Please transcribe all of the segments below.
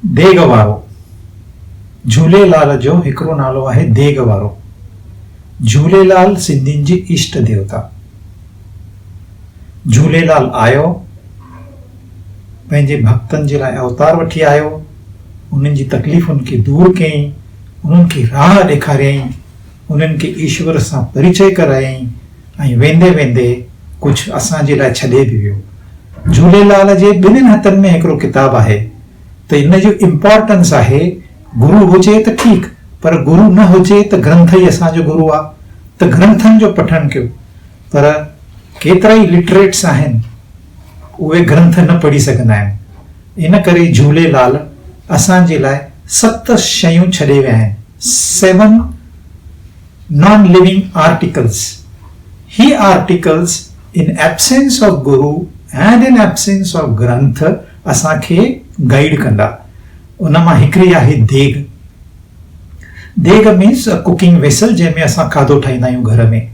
देग वारो, झूलेलाल जो हिकिड़ो नालो आहे देग वारो। झूलेलाल सिंधियुनि जी इष्ट देवता। झूलेलाल आयो, पंहिंजे भक्तनि जे लाइ अवतार वठी आयो, उन्हनि जी तकलीफ़ुनि खे दूर कयईं, उन्हनि खे राह ॾेखारियईं, उन्हनि खे ईश्वर सां परिचय करायईं ऐं वेंदे वेंदे कुझु असांजे लाइ छॾे बि वियो। झूलेलाल जे ॿिन्हिनि हथनि में हिकिड़ो किताबु आहे, त इन जो इम्पोर्टेंस आहे गुरु हुजे त ठीकु, पर गुरु न हुजे त ग्रंथ ई असांजो गुरु आहे, त ग्रंथनि जो पठन कयो। पर केतिरा ई लिटरेट्स आहिनि, उहे ग्रंथ न पढ़ी सघंदा आहिनि। इन करे झूलेलाल असांजे लाइ 7 शयूं छॾे विया आहिनि, 7 नॉन लिविंग आर्टिकल्स। ही articles in absence of guru and in absence of Granth असांखे गाइड कंदा। उन मां हिकिड़ी आहे देग। देग मीन्स कुकिंग वेसल, जंहिंमें असां खाधो ठाहींदा आहियूं घर में।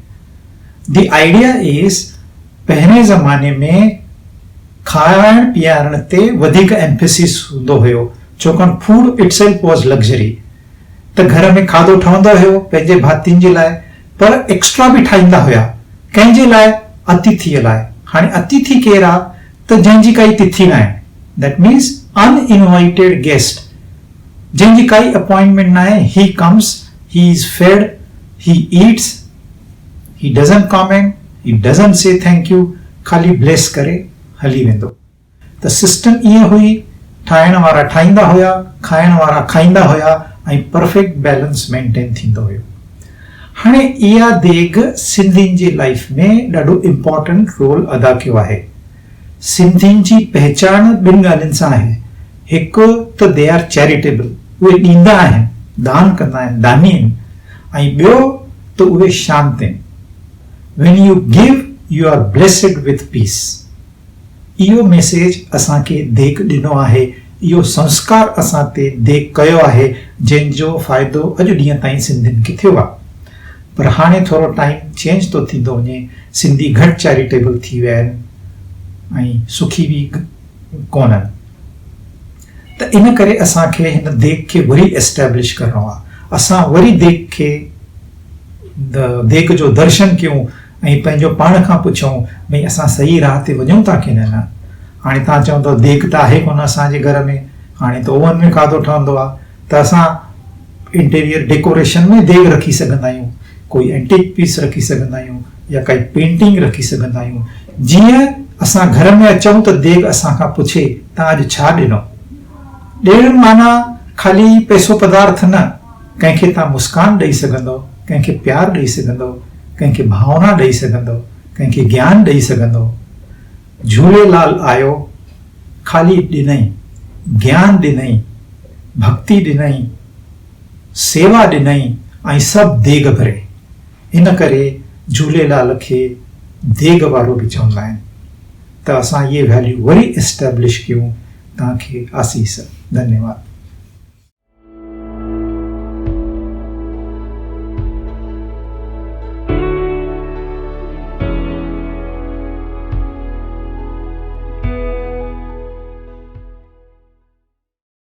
द आइडिया इज़, पहिरें ज़माने में खाइण पीआरण ते वधीक एम्फेसिस हूंदो हुयो, छाकाणि फूड इटसेल्फ वॉज लग्जरी। त घर में खाधो ठहंदो हुयो पंहिंजे भातियुनि जे लाइ, पर एक्स्ट्रा बि ठाहींदा हुया। कंहिंजे लाइ? अतिथीअ लाइ। हाणे अतिथि केरु आहे? त जंहिंजी काई तिथि न आहे, दैट मीन्स अनइनवाइटेड गेस्ट, जंहिंजी काई अपॉइंटमेंट न आहे। He comes, he is fed, he eats, he doesn't comment, he doesn't say thank U, खाली ब्लेस करे हली वेंदो। त सिस्टम ईअं हुई, ठाहिण वारा ठाहींदा हुया, खाइण वारा खाईंदा हुया ऐं परफेक्ट बैलेंस मेंटेन थींदो हुयो। हाणे इहा देग सिंधियुनि जी लाइफ में ॾाढो इम्पोर्टेंट रोल अदा कयो आहे। सिंधियुनि जी पहचान 2 ॻाल्हियुनि सां आहे। हिकु त दे आर चैरिटेबल, उहे ॾींदा आहिनि, दान कंदा आहिनि, दानी आहिनि। ऐं ॿियो त उहे शांत आहिनि। When you give you are blessed with peace. इहो मैसेज असांखे देग ॾिनो आहे, इहो संस्कार असां ते देग कयो आहे, जंहिंजो फ़ाइदो अॼु ॾींहं ताईं सिंधियुनि खे थियो आहे। पर हाणे थोरो टाइम चेंज थो थींदो वञे, सिंधी घटि चैरिटेबल थी विया आहिनि ऐं सुखी बि कोन्हनि। त इन करे असांखे हिन देग खे वरी एस्टेब्लिश करिणो आहे। असां वरी देग जो दर्शन कयूं ऐं पंहिंजो पाण खां पुछूं, भई असां सही राह ते वञूं था की न। हाणे तव्हां चवंदव देग त आहे कोन असांजे घर में, हाणे त ओवन में खाधो ठहंदो आहे, त असां इंटीरियर डेकोरेशन में देग रखी सघंदा आहियूं, कोई एंटीक पीस रखी सघंदा आहियूं, या काई पेंटिंग रखी सघंदा आहियूं। जीअं असां घर में अचूं त देग असां खां पुछे, तव्हां अॼु छा ॾिनो? ॾियण माना खाली पैसो पदार्थ न, कंहिंखे तव्हां मुस्कान ॾेई सघंदव, कंहिंखे प्यार ॾेई सघंदव, कंहिंखे भावना ॾेई सघंदव, कंहिंखे ज्ञान ॾेई सघंदव। झूलेलाल आयो, खाली ॾिनई, ज्ञान ॾिनई, भक्ति ॾिनई, सेवा ॾिनई ऐं सभु देग भरे। इन करे झूलेलाल खे देग वारो बि चवंदा आहिनि। त असां इहे वैल्यू वरी एस्टेब्लिश कयूं। तव्हांखे आसीस। धन्यवाद।